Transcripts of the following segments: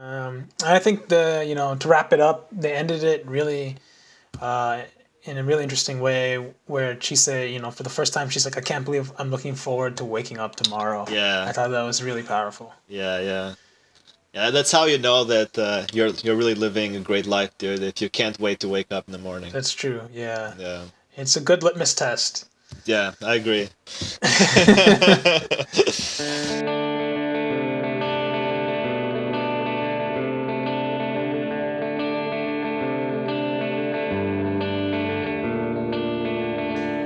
I think to wrap it up, they ended it really uh, in a really interesting way where Chise, for the first time, she's like, I can't believe I'm looking forward to waking up tomorrow. I Yeah, thought that was really powerful. yeah. Yeah, that's how you know that you're really living a great life, dude. If you can't wait to wake up in the morning. That's true. Yeah. Yeah, It's a good litmus test. yeah, I agree.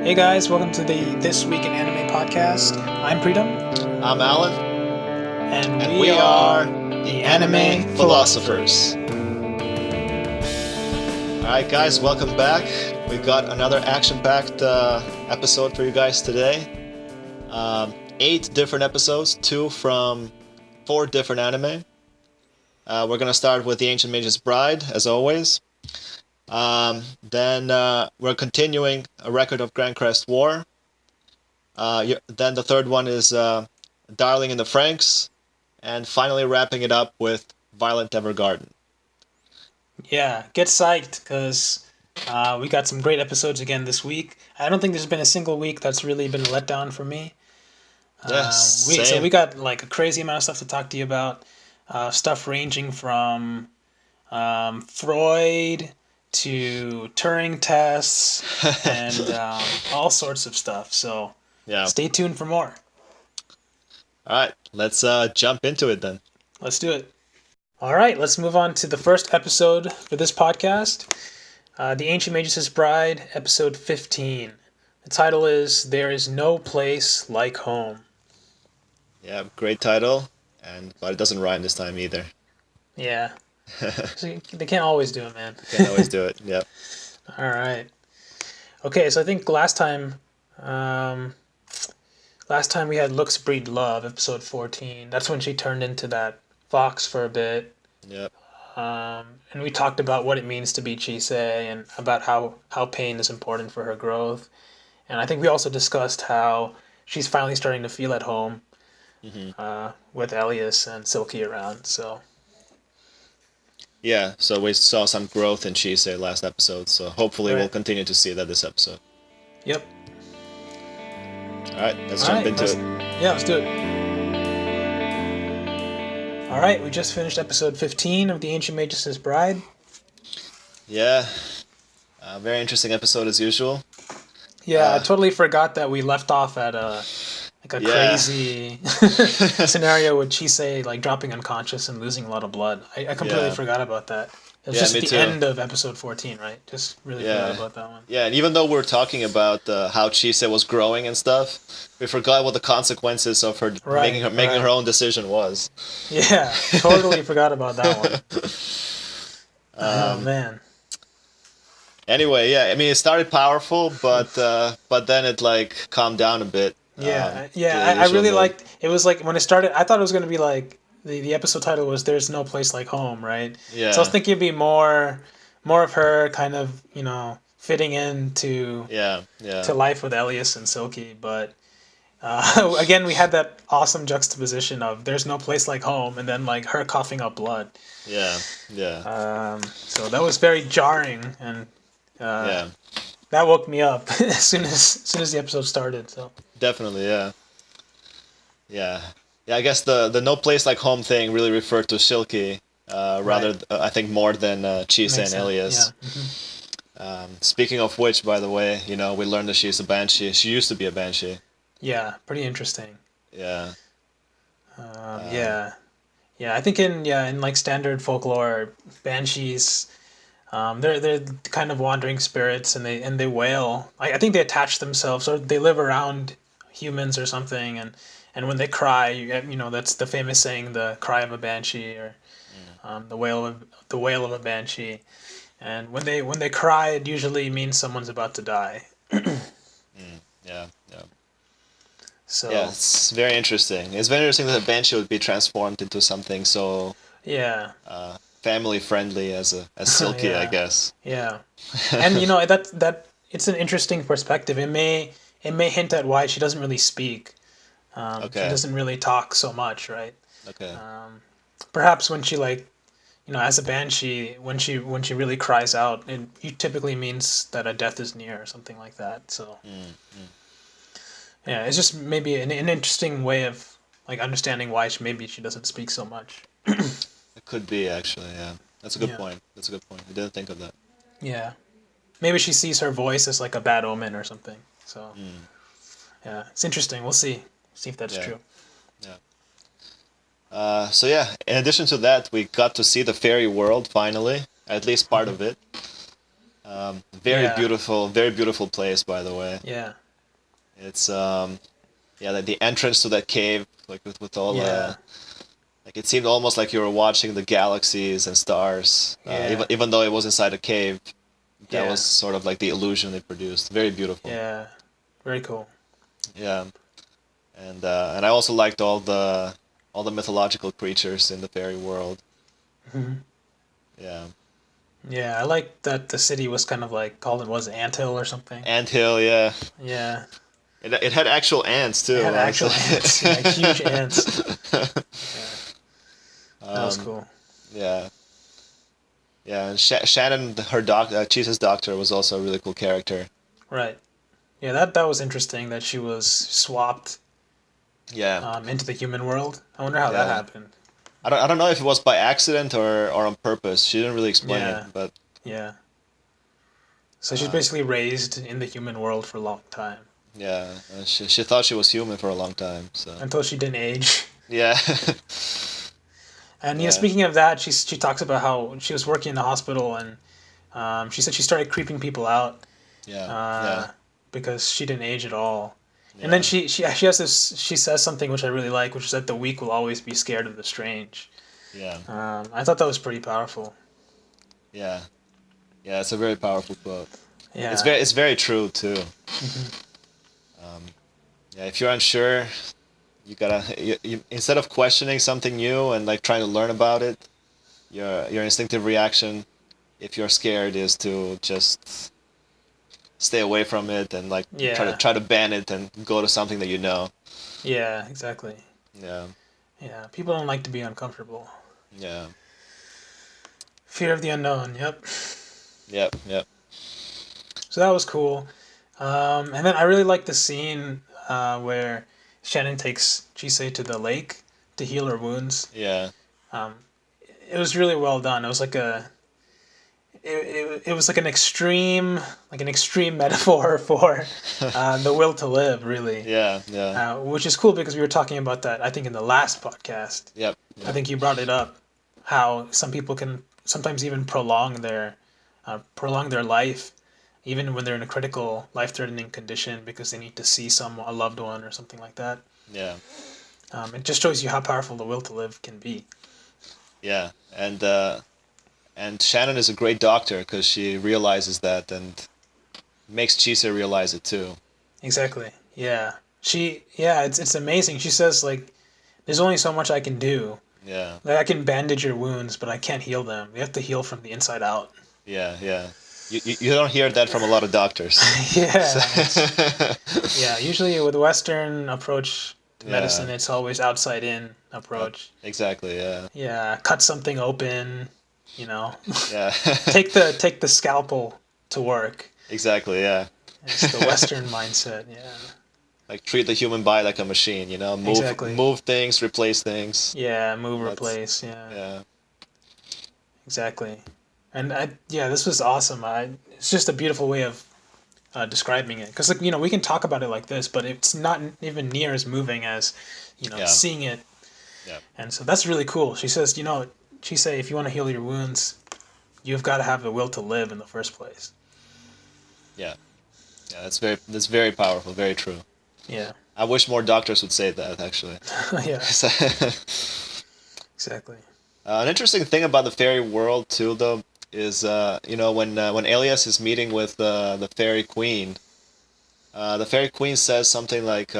Hey guys, welcome to the This Week in Anime podcast. I'm Preetam, I'm Alan, and and we we are are the the Anime Anime Philosophers. Philosophers. All right, guys, welcome back. We got another action-packed episode for you guys today. 8 different episodes, 2 from 4 different anime. We're gonna start with the Ancient Mage's Bride, as always. Then we're continuing a record of Grancrest War. Then the third one is Darling in the Franxx, and finally wrapping it up with Violent Evergarden. Yeah, get psyched because we got some great episodes again this week. I don't think there's been a single week that's really been a letdown for me. Yes, We same. got like a crazy amount of stuff to talk to you about. Stuff ranging from Freud to Turing tests and all sorts of stuff. So Yeah. stay tuned for more. All right, let's jump into it then. Let's do it. All right, let's move on to the first episode for this podcast. The Ancient Magus' Bride, episode 15. The title is There Is No Place Like Home. Yeah, great title, but it doesn't rhyme this time either. Yeah. So they can't always do it, man. Can't always do it. Yep. All right. Okay, so I think um, last time we had Looks Breed Love, episode 14. That's when she turned into that fox for a bit. Yep. And we talked about what it means to be Chise and about how pain is important for her growth. And I think we also discussed how she's finally starting to feel at home Hmm. with Elias and Silky around. So, Yeah, so we saw some growth in Chise last episode, so hopefully we'll right. continue to see that this episode. Yep. All right, let's All jump right. into it. Yeah, let's do it. All right, we just finished episode 15 of The Ancient Magus' Bride. Yeah, very interesting episode as usual. Yeah, I Uh, totally forgot that we left off at a yeah. crazy scenario with Chise like dropping unconscious and losing a lot of blood. I completely Yeah. forgot about that. It was Yeah, just me at the too. end of episode 14, right? Just really forgot Yeah. about that one. Yeah, and even though we're talking about how Chise was growing and stuff, we forgot what the consequences of her Right, making her right. own decision was. Yeah, totally forgot about that one. Oh Um, man. anyway, yeah, I mean it started powerful, but then it like calmed down a bit Yeah, to yeah. the I usual really mood. liked. It was like when it started. I thought it was gonna be like the episode title was "There's No Place Like Home," right? So I was Yeah, thinking it'd be more of her kind of fitting into yeah. to life with Elias and Silky, but again we had that awesome juxtaposition of "There's no place like home" and then like her coughing up blood. Yeah, yeah, So that was very jarring, and uh, yeah. that woke me up as soon as the episode started. So Definitely, yeah, yeah, yeah. I guess the no place like home thing really referred to Silky, right, I think more than Chise makes and sense. Yeah. Elias. Speaking of which, by the way, we learned that she's a banshee. She used to be a banshee. Yeah, pretty interesting. Yeah, um, Yeah, yeah. I think in like standard folklore, banshees, they're kind of wandering spirits, and they wail. I think they attach themselves, or they live around humans or something, and when they cry, that's the famous saying, the cry of a banshee, or mm, the wail of a banshee. And when they cry, it usually means someone's about to die. yeah, yeah. Yeah, So it's very interesting. It's very interesting that a banshee would be transformed into something so yeah, family friendly as Silky, I yeah, guess. yeah. And that it's an interesting perspective. It may hint at why she doesn't really speak. She Okay, doesn't really talk so much, right? okay. Perhaps when she like as a banshee, when she really cries out, it typically means that a death is near or something like that. So Mm, mm. yeah, it's just maybe an interesting way of like understanding why maybe she doesn't speak so much. It could be actually. Yeah, that's a good Yeah, point. That's a good point. I didn't think of that. yeah. Maybe she sees her voice as like a bad omen or something. So Mm, yeah, it's interesting. We'll see if that's yeah, true. yeah. So yeah, in addition to that, we got to see the fairy world finally, at least part of it. Yeah, Very beautiful place, by the way. yeah, It's yeah, the entrance to that cave, like with all yeah, the like it seemed almost like you were watching the galaxies and stars. yeah, Even though it was inside a cave, that was yeah, sort of like the illusion it produced. Very beautiful. yeah. Very cool. Yeah, and I also liked all the mythological creatures in the fairy world. Mhm. Yeah, Yeah, I like that the city was kind of like called it was Anthill or something. anthill. Yeah, Yeah, it had actual ants it too. had actual ants. Yeah, huge ants. Honestly. Yeah, that was um, cool. yeah, yeah, and Shannon, Chise's doctor, was also a really cool character. Right. Yeah, that was interesting that she was swapped Yeah, into the human world. I wonder how that yeah. happened. I don't know if it was by accident or on purpose. She didn't really explain Yeah, it, but yeah. So she's uh, basically raised in the human world for a long time yeah, she thought she was human for a long time. So until she didn't age. yeah, And yeah, speaking of that, she talks about how she was working in the hospital and she said she started creeping people out yeah, yeah, uh, because she didn't age at all. And then yeah, she has this she says something which I really like, which is that the weak will always be scared of the strange. yeah, I thought that was pretty powerful. yeah, yeah. It's a very powerful quote. Yeah. It's very true too. Hmm. Um, yeah, if you're unsure, instead of questioning something new and like trying to learn about it, your instinctive reaction, if you're scared, is to just stay away from it and like Yeah. try to ban it and go to something that you know. Yeah. Exactly. Yeah, Yeah. People don't like to be uncomfortable. yeah, Fear of the unknown. Yep. yep, yep, So that was cool. And then I really like the scene where Shannon takes Chise to the lake to heal her wounds. yeah, Um, it was really well done. It was like it was like an extreme metaphor for the will to live, really, yeah, yeah, which is cool because we were talking about that. I think in the last podcast, yep, I yep, think you brought it up how some people can sometimes even prolong their life even when they're in a critical life-threatening condition because they need to see a loved one or something like that. yeah, It just shows you how powerful the will to live can be. yeah, and Shannon is a great doctor because she realizes that and makes Chise realize it too. Exactly. Yeah. Yeah, it's amazing. She says like there's only so much I can do. Yeah, Like I can bandage your wounds, but I can't heal them. You have to heal from the inside out. yeah, yeah. You don't hear that from a lot of doctors. So, Yeah, yeah. Usually with Western approach to yeah, medicine, it's always outside in approach. exactly. Yeah, Yeah, cut something open, you know. yeah, Take the scalpel to work. exactly. Yeah. It's the Western mindset. Yeah, Like treat the human body like a machine, exactly. move things, replace things. Yeah, move, That's replace. Yeah, yeah, exactly. And yeah, this was awesome. It's just a beautiful way of describing it because, like, we can talk about it like this, but it's not even near as moving as, yeah, seeing it. yeah, And so that's really cool. She says, she say, if you want to heal your wounds, you've got to have the will to live in the first place. yeah, yeah. That's very powerful, very true. Yeah, I wish more doctors would say that actually. yeah, exactly. An interesting thing about the fairy world too, though, is when Elias is meeting with the fairy queen, the fairy queen says something like,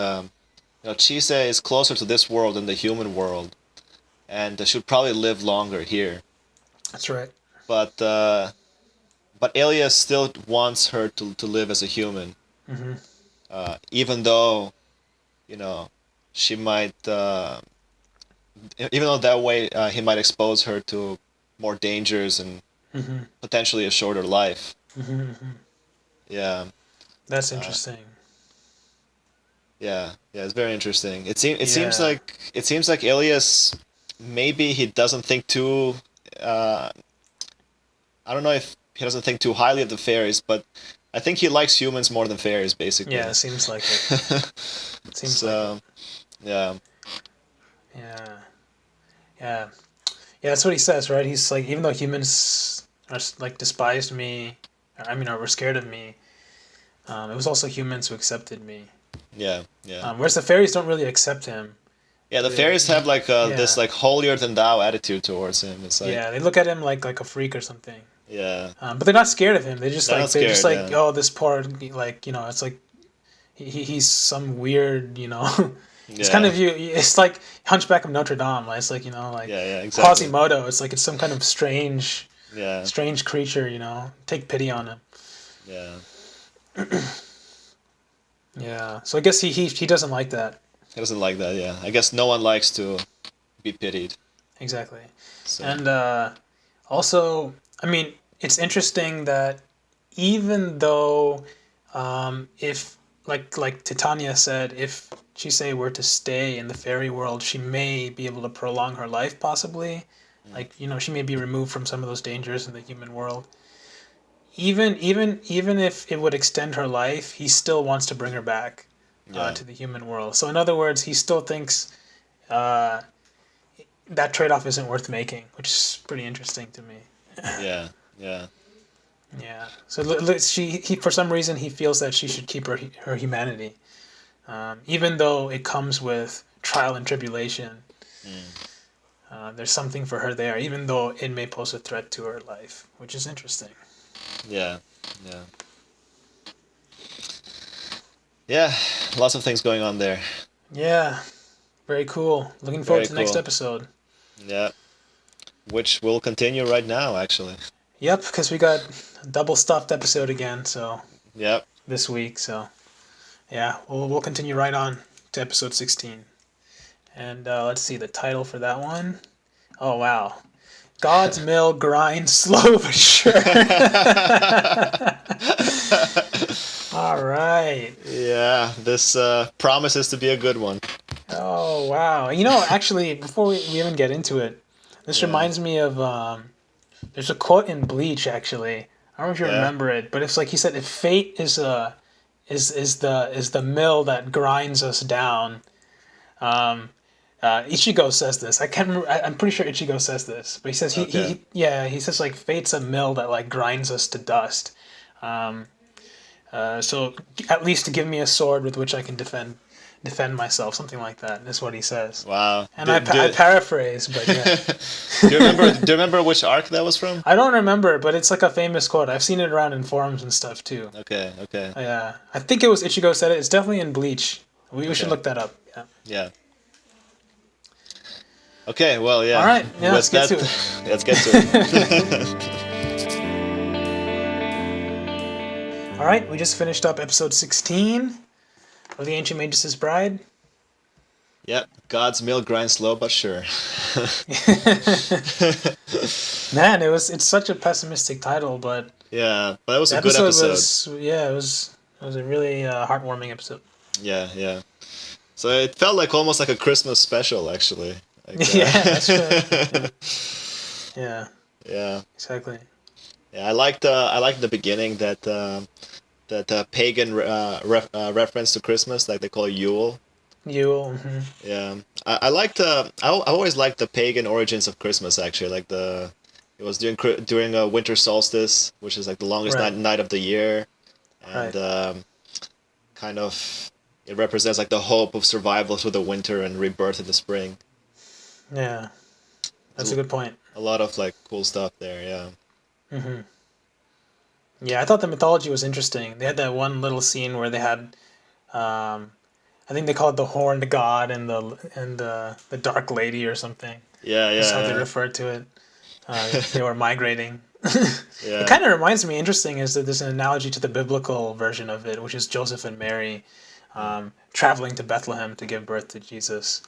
Chise is closer to this world than the human world, and should probably live longer here. That's right. But Elias still wants her to live as a human, Hmm. even though you know she might, even though that way he might expose her to more dangers and Mm-hmm. potentially a shorter life. Mm-hmm. Yeah. That's Uh, interesting. yeah. Yeah. It's very interesting. Yeah. It seems like Elias maybe he doesn't think too. Uh, I don't know if he doesn't think too highly of the fairies, but I think he likes humans more than fairies, Yeah, basically. seems like it. Seems like it. So yeah. Yeah. Yeah. Yeah, that's what he says, right? He's like, even though humans are like despised me, I mean, or were scared of me, it was also humans who accepted me. Yeah. Yeah. Whereas the fairies don't really accept him. Yeah, the They, fairies have like this yeah, like holier than thou attitude towards him. It's like, yeah, they look at him like a freak or something. yeah, But they're not scared of him. they're not They're just scared. like, Yeah, oh, this poor, like, it's like he's some weird, It's kind yeah, of you. It's like Hunchback of Notre Dame. It's like like yeah, yeah, exactly. Quasimodo. It's like it's some kind of Yeah, strange creature. Take pity on him. yeah. Yeah. So I guess he doesn't like that. He doesn't like that. Yeah, I guess no one likes to be pitied. Exactly. So And also, I mean, it's interesting that even though, if like Titania said, if Chise were to stay in the fairy world, she may be able to prolong her life, possibly. mm, Like she may be removed from some of those dangers in the human world. Even if it would extend her life, he still wants to bring her back yeah, to the human world. So in other words, he still thinks uh, that trade off isn't worth making, which is pretty interesting to me. yeah, yeah, Yeah. So he for some reason he feels that she should keep her humanity, even though it comes with trial and tribulation. mm, There's something for her there, even though it may pose a threat to her life, which is interesting. yeah, yeah, yeah. Lots of things going on there. Yeah. Very cool. Looking forward Very to the next cool. episode. Yeah, which will continue right now, actually. Yep, because we got a double stuffed episode again. So Yep. this week. So yeah, we'll continue right on to episode 16. And let's see the title for that one. Oh wow, God's mill grinds slow but sure. All right. Yeah, this promises to be a good one. Oh wow. Actually, before we even get into it, this Yeah, reminds me of there's a quote in Bleach actually. I don't know if you yeah. remember it, but it's like he said, if fate is the mill that grinds us down. Um, Ichigo says this. I can't remember. I'm pretty sure Ichigo says this, but he says Okay. he says like fate's a mill that like grinds us to dust. Um, so at least give me a sword with which I can defend myself, something like that. That's what he says. Wow. And I paraphrase, but yeah, Do you remember which arc that was from? I don't remember, but it's like a famous quote. I've seen it around in forums and stuff too. Okay, okay, Yeah, I think it was Ichigo said it. It's definitely in Bleach. We should okay. look that up. Yeah. Yeah. Okay, well, All yeah. right. Yeah, let's With get that, to let's get to it. it. All right, we just finished up episode 16 of The Ancient Magus' Bride. Yep, God's mill grinds slow but sure. Man, it's such a pessimistic title, but Yeah, but it was the a good episode episode. was it was a really heartwarming episode. Yeah, yeah. So it felt like almost like a Christmas special, actually. Like, Yeah, that's right. Yeah, yeah, yeah, exactly. yeah. I liked the beginning that pagan reference to Christmas, like they call it Yule. Yule. Yeah, I liked I always liked the pagan origins of Christmas actually. Like it was during a winter solstice, which is like the longest Right, night of the year, and right. kind of it represents like the hope of survival through the winter and rebirth in the spring. Yeah, that's There's a good point. a lot of like cool stuff there. Yeah, Yeah, I thought the mythology was interesting. They had that one little scene where they had, I think they call it the Horned God and the Dark Lady or something. yeah, That's how they yeah, referred to it. They were migrating. It yeah, kind of reminds me. Interesting is that there's an analogy to the biblical version of it, which is Joseph and Mary yeah. traveling to Bethlehem to give birth to Jesus.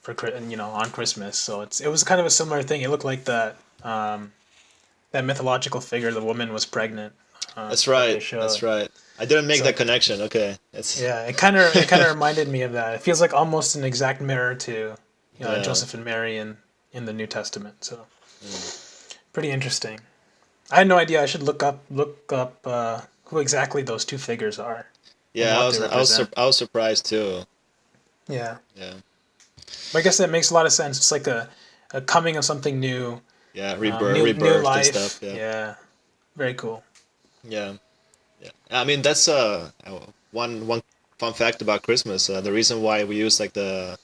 on Christmas. So it was kind of a similar thing. It looked like that mythological figure, the woman was pregnant, That's that they right. That's showed. right. I didn't make that So connection. Okay. It's yeah, it kind of reminded me of that. It feels like almost an exact mirror to yeah. Joseph and Mary in the New Testament. So Mm. pretty interesting. I had no idea. I should look up who exactly those two figures are and Yeah, what they represent. I was surprised too. Yeah, Yeah. but I guess that makes a lot of sense. It's like a coming of something new, Yeah, new rebirth and stuff. life. Yeah. Yeah, very cool. Yeah. Yeah. I mean, that's one fun fact about Christmas. The reason why we use like the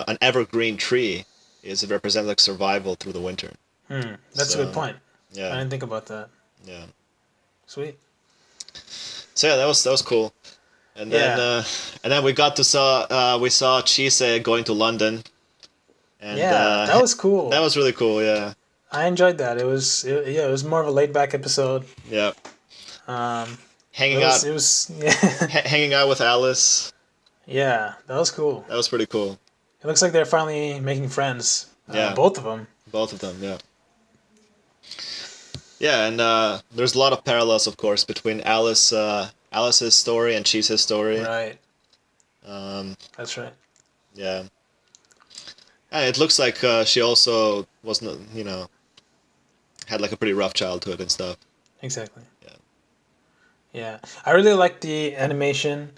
an evergreen tree is it represents like survival through the winter. That's a good So point. I yeah, didn't think about that. yeah. Sweet. So yeah, that was cool. Yeah, And then we saw Chise going to London, and yeah, that was that cool. was really cool. Yeah, I enjoyed that. Yeah, it was more of a laid back episode. yeah. Um, it Hanging was out it was yeah, hanging out with Alice. yeah, that was cool. That was pretty cool. It looks like they're finally making friends. Yeah, Both of them. both of them. Yeah, yeah. And there's a lot of parallels, of course, between Alice's story and Chise's story. Right. Um, That's right. yeah, and it looks like she also wasn't, had like a pretty rough childhood and stuff. Exactly. Yeah, Yeah, I really like the animation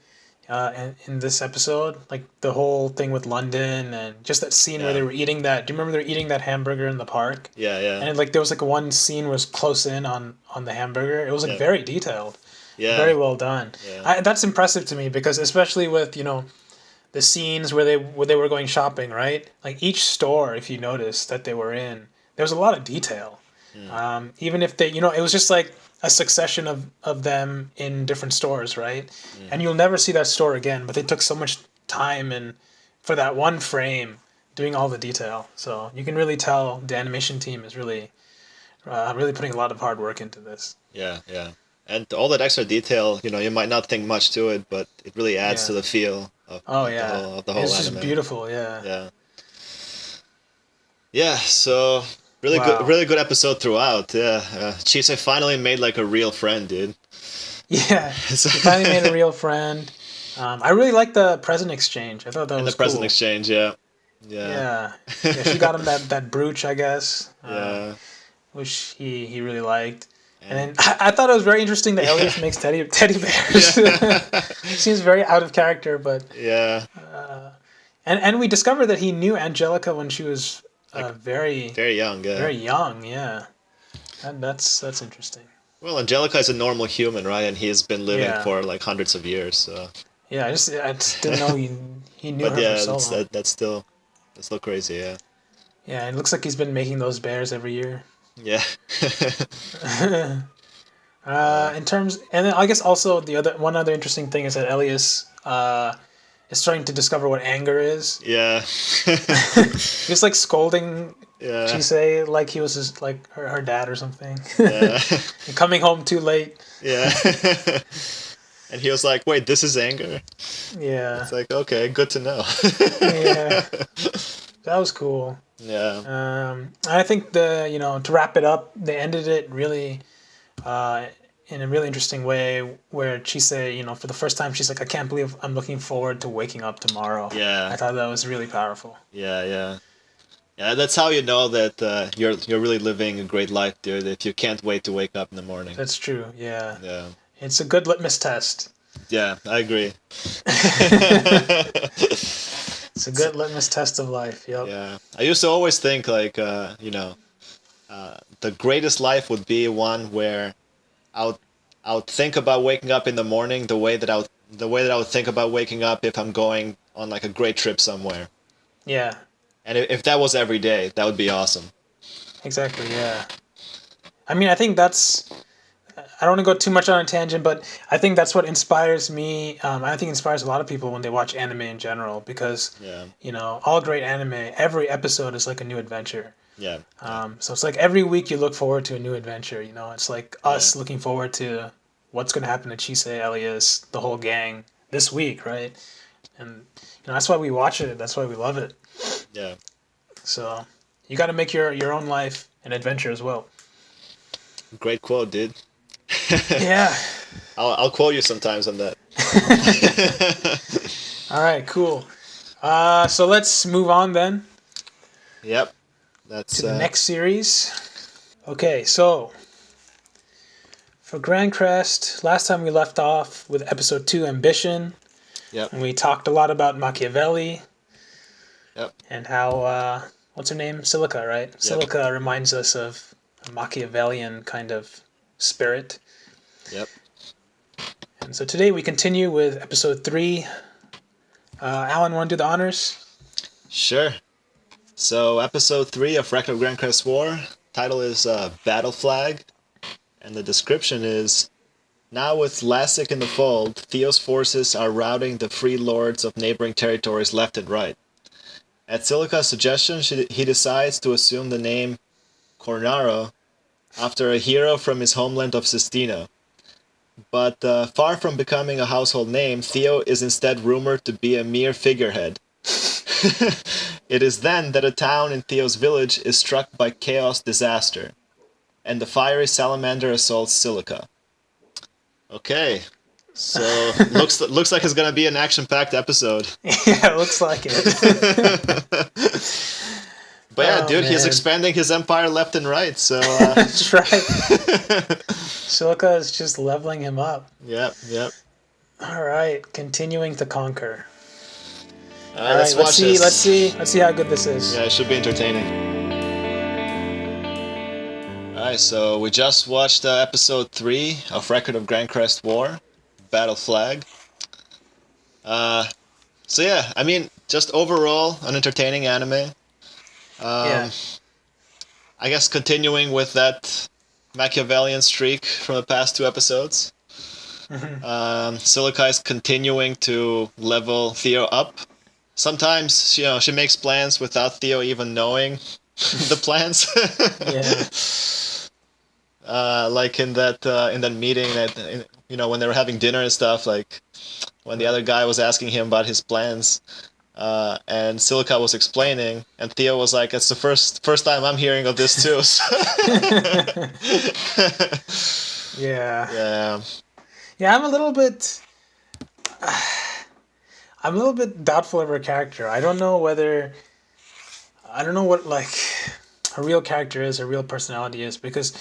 in this episode, like the whole thing with London and just that scene where yeah, they were eating that. Do you remember they were eating that hamburger in the park? yeah, yeah, And like there was like one scene was close in on the hamburger. It was like yeah, very detailed, yeah, very well done. yeah, That's impressive to me because especially with the scenes where they were going shopping, right? Like each store, if you notice that they were in, there was a lot of detail. mm, Even if it was just like a succession of them in different stores, right? mm. And you'll never see that store again, but they took so much time and for that one frame doing all the detail. So you can really tell the animation team is really putting a lot of hard work into this. Yeah, yeah. And all that extra detail, you might not think much to it, but it really adds Yeah. to the feel Oh of the yeah. whole It's just anime. beautiful. Yeah. Yeah. Yeah, so Wow. really good episode throughout. Yeah. Chise finally made like a real friend, dude. Yeah. So He finally made a real friend. I really like the present exchange. I thought that in the was present cool. exchange, yeah. Yeah. Yeah. Yeah. She got him that brooch, I guess, Yeah. which he really liked. And And then I thought it was very interesting that yeah. Elias makes teddy bears. Yeah. Seems very out of character, but Yeah. and we discovered that he knew Angelica when she was Like very very young, yeah. very young. Yeah, that's interesting. Well, Angelica is a normal human, right? And he's been living Yeah, for like hundreds of years, so yeah. I just didn't know he knew but her for yeah, so long. that's still crazy, yeah. Yeah, it looks like he's been making those bears every year. Yeah. In terms, and then I guess also the other interesting thing is that Elias is starting to discover what anger is. Yeah. He was like scolding Yeah. Chise like he was like her dad or something. Yeah. And coming home too late. Yeah. And he was like, "Wait, this is anger?" Yeah, It's like, "Okay, good to know." yeah, that was cool. Yeah. I think to wrap it up, they ended it really uh, in a really interesting way where Chise, for the first time, she's like, I can't believe I'm looking forward to waking up tomorrow. I Yeah. thought that was really powerful. Yeah, yeah. Yeah, that's how you know that you're really living a great life, dude, if you can't wait to wake up in the morning. That's true. Yeah, Yeah. it's a good litmus test. Yeah, I agree. It's a good litmus test of life. Yep. Yeah. I used to always think like, the greatest life would be one where I would I would think about waking up in the morning the way that I would think about waking up if I'm going on like a great trip somewhere. Yeah. And if that was every day, that would be awesome. Exactly. Yeah. I mean, I think that's. I don't want to go too much on a tangent, but I think that's what inspires me. I think inspires a lot of people when they watch anime in general because, Yeah. all great anime, every episode is like a new adventure. Yeah. Yeah. So it's like every week you look forward to a new adventure. It's like Yeah. us looking forward to what's going to happen to Chise, Elias, the whole gang this week, right? and that's why we watch it. That's why we love it. Yeah. So you got to make your own life an adventure as well. Great quote, dude. Yeah. I'll quote you sometimes on that. All right. Cool. So let's move on then Yep. to That's the next series. Okay. So for Grancrest, last time we left off with episode 2, Ambition, yep. and we talked a lot about Machiavelli Yep. and how what's her name? Siluca, right? Yep. Siluca reminds us of a Machiavellian kind of spirit. Yep. And so today we continue with episode 3. Alan, want to do the honors? Sure. So episode 3 of Record of Grancrest War. Title is Battle Flag, and the description is: now with Lassic in the fold, Theo's forces are routing the free lords of neighboring territories left and right. At Siluca's suggestion, he decides to assume the name Cornaro after a hero from his homeland of Sistina. But far from becoming a household name, Theo is instead rumored to be a mere figurehead. It is then that a town in Theo's village is struck by chaos disaster, and the fiery salamander assaults Siluca. Okay, so looks like it's gonna be an action-packed episode. Yeah, it looks like it. But yeah, Oh dude, he's man, expanding his empire left and right. So that's right. Siluca is just leveling him up. yep, yep. All right, continuing to conquer. All All right, right, let's watch this. let's see how good this is. Yeah, it should be entertaining. Alright, so we just watched episode 3 of Record of Grancrest War, Battle Flag. So yeah, I mean, just overall, an entertaining anime. Yeah, Um, I guess continuing with that Machiavellian streak from the past 2 episodes. Siluca is continuing to level Theo up. Sometimes, she makes plans without Theo even knowing the plans. yeah, Like in that meeting when they were having dinner and stuff, like when the other guy was asking him about his plans, and Siluca was explaining, and Theo was like, "It's the first time I'm hearing of this too." yeah, Yeah, yeah. I'm a little bit doubtful of her character. I don't know what like her real character is, her real personality is, because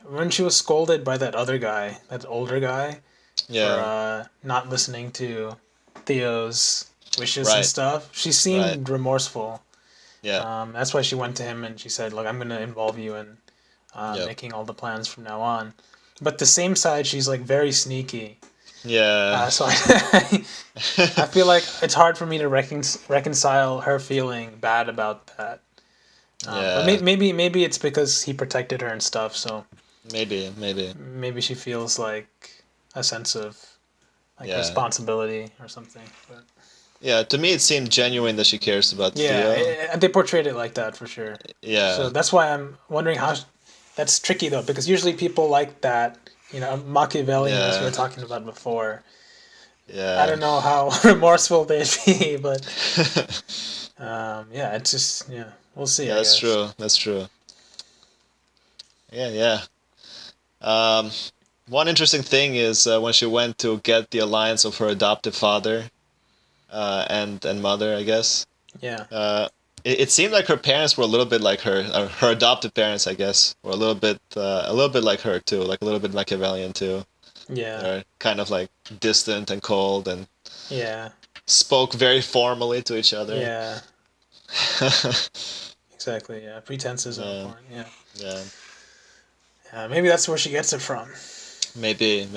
when she was scolded by that other guy, that older guy, for yeah, not listening to Theo's wishes and right, stuff, she right, seemed remorseful. yeah, That's why she went to him and she said, "Look, I'm going to involve you in yep, making all the plans from now on." But the same side, she's like very sneaky. yeah, So I feel like it's hard for me to reconcile her feeling bad about that. But yeah, maybe it's because he protected her and stuff. So maybe, maybe she feels like a sense of like yeah, responsibility or something. But yeah. To me, it seemed genuine that she cares about yeah, Theo. they portrayed it like that for sure. So Yeah, that's why I'm wondering how. That's tricky though, because usually people like that, Machiavellian, as we were yeah, talking about before. I yeah. don't know how remorseful they'd be, but yeah, it's just we'll see, Yeah, I that's guess. true. That's true. Yeah, yeah. Um, One interesting thing is when she went to get the alliance of her adoptive father and mother, I guess. Yeah, Uh, it seemed like her parents were a little bit like her adoptive parents, I guess, were a little bit like her too, like a little bit Machiavellian too. yeah, They're kind of like distant and cold and yeah, spoke very formally to each other. yeah. Exactly. Yeah, pretenses are Yeah, important. Yeah, yeah, maybe that's where she gets it from. maybe.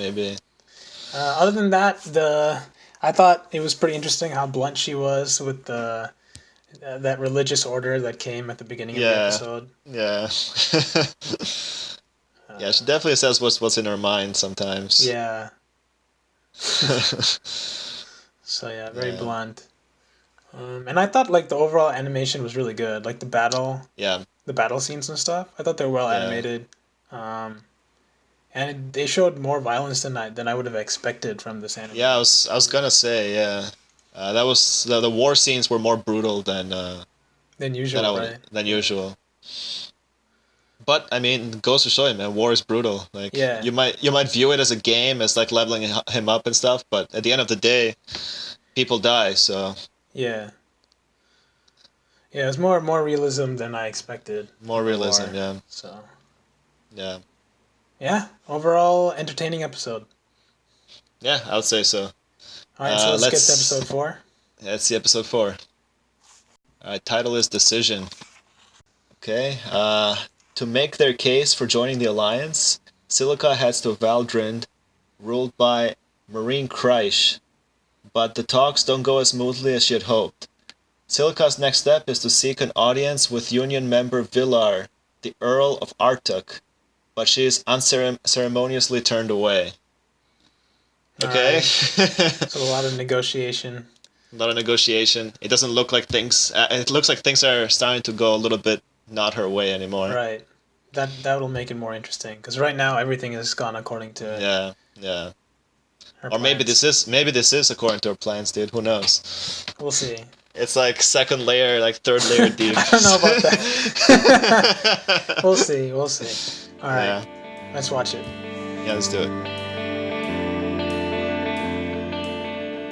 Other than that, the I thought it was pretty interesting how blunt she was with the that religious order that came at the beginning of the Yeah, episode. yeah. Yeah, she Uh, definitely says what's in her mind sometimes. yeah. So yeah, very Yeah, blunt. And I thought like the overall animation was really good. Like yeah, the battle scenes and stuff. I thought they were well yeah, animated. Um, they showed more violence than I would have expected from this yeah. anime. I was gonna say, yeah, That was the war scenes were more brutal Than than I usual, would right? than Yeah. usual. But I mean, it goes to show you, man, war is brutal. Like Yeah. you might view it as a game, as like leveling him up and stuff, but at the end of the day, people die. So Yeah. Yeah, it was more realism than I expected more in the realism, war. yeah, So yeah, yeah, overall entertaining episode. yeah. I would say so. All right, so let's get to Let's episode 4. let's see episode 4. All right, title is Decision. Okay. To make their case for joining the alliance, Siluca heads to Valdrind, ruled by Marine Kreich, but the talks don't go as smoothly as she had hoped. Siluca's next step is to seek an audience with Union member Villar, the Earl of Artuk, but she is unceremoniously turned away. All Okay. right, so a lot of negotiation. A lot of negotiation. It doesn't look like things. It looks like things are starting to go a little bit not her way anymore. Right. That will make it more interesting because right now everything has gone according to Yeah, yeah. her Or plans. maybe this is according to her plans, dude. Who knows? We'll see. It's like second layer, like third layer deep. I don't know about that. We'll see. We'll see. All right, Yeah, let's watch it. yeah. Let's do it.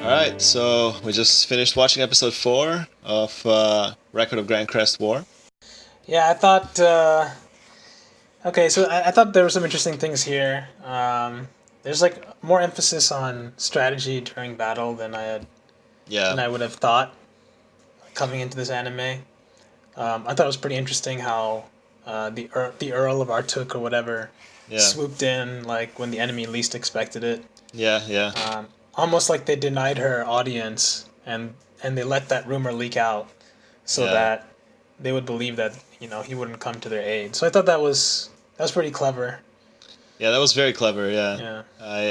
All right, so we just finished watching episode 4 of Record of Grancrest War. Yeah, I thought. Okay, so I thought there were some interesting things here. There's like more emphasis on strategy during battle than Yeah, I would have thought coming into this anime. I thought it was pretty interesting how the Earl of Artuk or whatever yeah, swooped in like when the enemy least expected it. yeah, yeah, Almost like they denied her audience and they let that rumor leak out so yeah. that they would believe that he wouldn't come to their aid. So I thought that was pretty clever. Yeah, that was very clever, yeah. Yeah.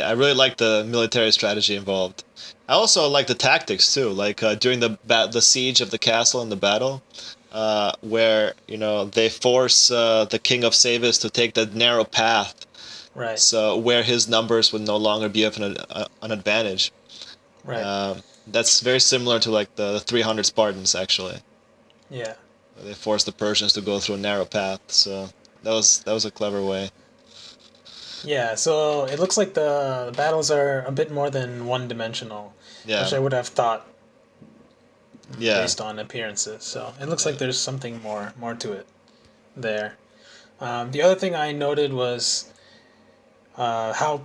I really like the military strategy involved. I also like the tactics too, like during the siege of the castle and the battle, where they force the king of Savis to take the narrow path, Right. so where his numbers would no longer be of an advantage. Right. That's very similar to like the 300 Spartans actually. Yeah. They forced the Persians to go through a narrow path, so that was a clever way. Yeah. So it looks like the battles are a bit more than one dimensional, Yeah, which I would have thought yeah, based on appearances. So it looks like yeah, there's something more to it there. The other thing I noted was how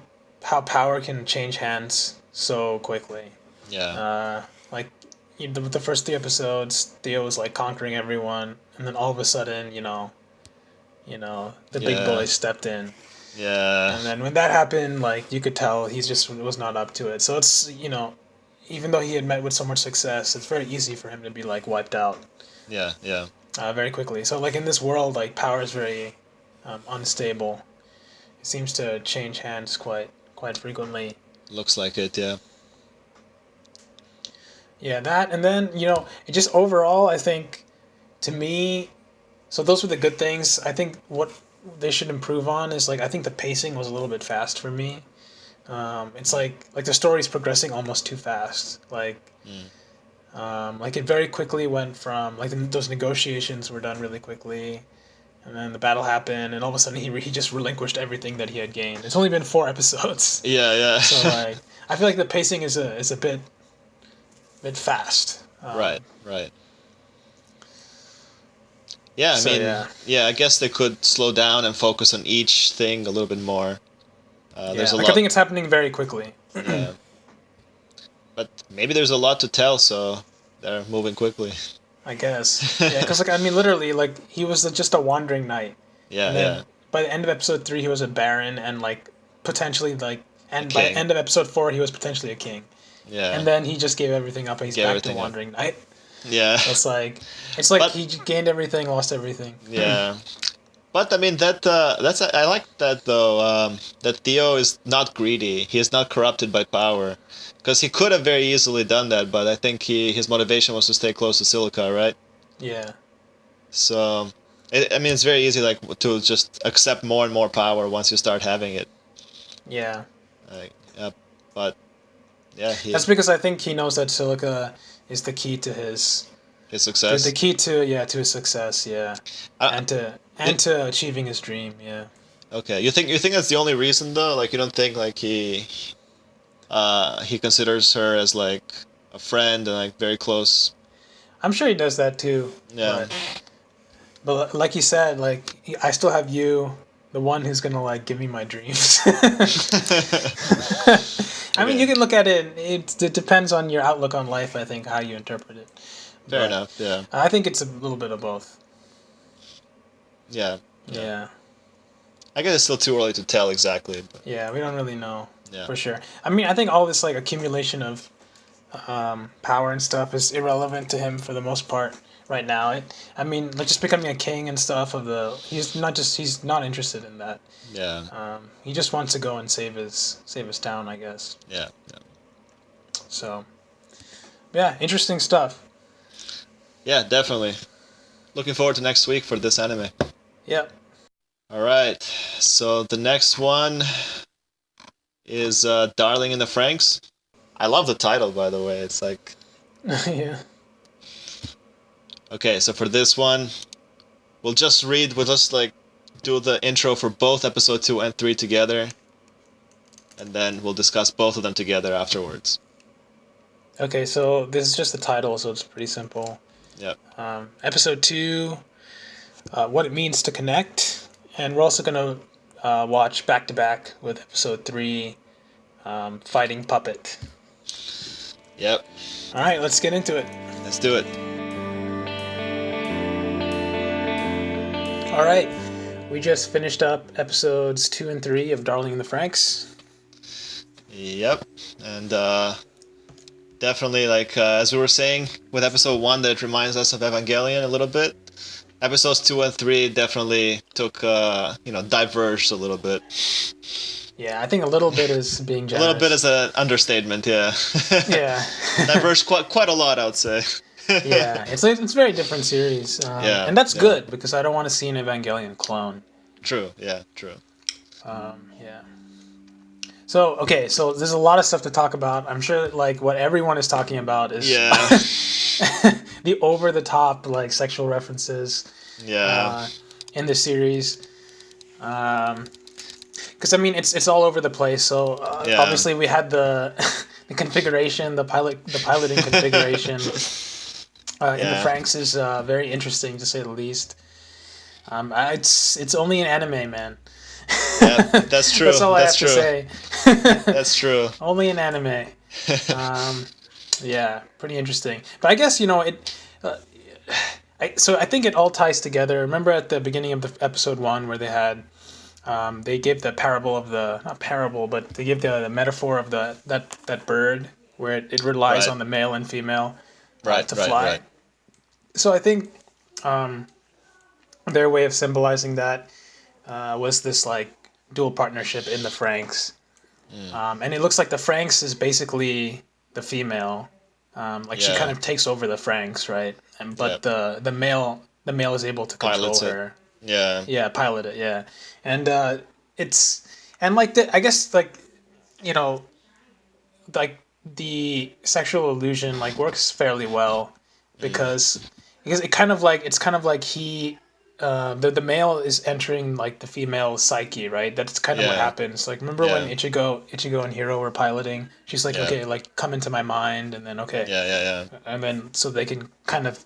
power can change hands so quickly. yeah, Like the first 3 episodes, Theo was like conquering everyone, and then all of a sudden, the big yeah, boys stepped in, yeah, and then when that happened, like you could tell he's just was not up to it. So it's even though he had met with so much success, it's very easy for him to be like wiped out yeah, yeah. very quickly. So like in this world, like power is very unstable. It seems to change hands quite frequently. Looks like it, yeah. Yeah, that and then it just overall, I think to me, so those were the good things. I think what they should improve on is like I think the pacing was a little bit fast for me. It's like the story's progressing almost too fast. Mm. Like it very quickly went from like those negotiations were done really quickly, and then the battle happened, and all of a sudden he just relinquished everything that he had gained. It's only been 4 episodes, Yeah, so yeah. like I feel like the pacing is a bit fast. Right, right. Yeah, I So mean, yeah, yeah, I guess they could slow down and focus on each thing a little bit more. There's yeah. a Like I lot, think it's happening very quickly. yeah. But maybe there's a lot to tell, so they're moving quickly. I guess. Yeah, because like I mean, literally, like he was just a wandering knight, Yeah, and yeah. then by the end of episode 3, he was a baron, and like potentially like, A and by the king. end of episode 4, he was potentially a king, Yeah. and then he just gave everything up, and he's Give back to everything up. wandering knight. Yeah. So it's like But he gained everything, lost everything. yeah. But I mean that's I like that though. That Theo is not greedy. He is not corrupted by power, because he could have very easily done that. But I think his motivation was to stay close to Silica, right? Yeah, So I mean it's very easy like to just accept more and more power once you start having it. yeah, Yeah, but Yeah, That's because I think he knows that Siluca is the key to his the success. key to his success, yeah, Uh, and to you, achieving his dream, yeah. okay, you think that's the only reason though? Like you don't think like he considers her as like a friend and like very close. I'm sure he does that too, Yeah. but like you said, like I still have you, the one who's gonna like give me my dreams. I mean, Okay. you can look at it. It depends on your outlook on life. I think how you interpret it, Fair but enough. Yeah. I think it's a little bit of both. Yeah. Yeah. Yeah, I guess it's still too early to tell exactly, but yeah, we don't really know yeah. for sure. I mean, I think all this like accumulation of power and stuff is irrelevant to him for the most part right now. I mean, like just becoming a king and stuff of the he's not interested in that. Yeah. He just wants to go and save his town, I guess. Yeah. Yeah. So yeah, interesting stuff. Yeah, definitely. Looking forward to next week for this anime. Yep. All right. So the next one is Darling in the Franxx. I love the title, by the way. It's like, Yeah. okay, so for this one, we'll just like do the intro for both episode 2 and 3 together, and then we'll discuss both of them together afterwards. Okay, so this is just the title, so it's pretty simple. Yep. Episode 2, what it means to connect, and we're also gonna watch back to back with episode 3, fighting puppet. Yep. All right, let's get into it. Let's do it. All right, we just finished up episodes 2 and 3 of Darling in the Franxx. Yep. And definitely, like as we were saying with episode 1, that it reminds us of Evangelion a little bit. Episodes 2 and 3 definitely took, diverged a little bit. Yeah, I think a little bit is being A generous. little bit is an understatement, yeah. Yeah. Diverged quite a lot, I would say. Yeah, it's a very different series. Yeah, and that's yeah. good because I don't want to see an Evangelion clone. True, yeah, true. Yeah. So okay, so there's a lot of stuff to talk about. I'm sure like what everyone is talking about is Yeah. the over the top like sexual references Yeah. in the series. Because I mean it's all over the place. So Yeah. obviously we had the the configuration, the piloting configuration in the Yeah. Franxx is very interesting to say the least. It's only an anime, man. Yeah, that's true. That's all I have true. to say. That's true. Only an anime. Yeah, pretty interesting. But I guess it. So I think it all ties together. Remember at the beginning of the episode 1 where they had, they gave the parable of the not parable, but they give the metaphor of that bird where it relies Right. on the male and female Right, to right, fly. right. So I think their way of symbolizing that was this like dual partnership in the Franxx. And it looks like the Franxx is basically the female. She Yeah. kind of takes over the Franxx, right? But Yep. the male is able to control Pilots it. her. Yeah. Yeah, pilot it. Yeah, and it's and like I guess like like the sexual illusion like works fairly well because it's kind of like he the male is entering like the female psyche, right? That's kind of what Yeah. happens. Like remember when Yeah. Ichigo and Hiro were piloting? She's like, Yeah. okay, like come into my mind, and then okay, Yeah, yeah, and then so they can kind of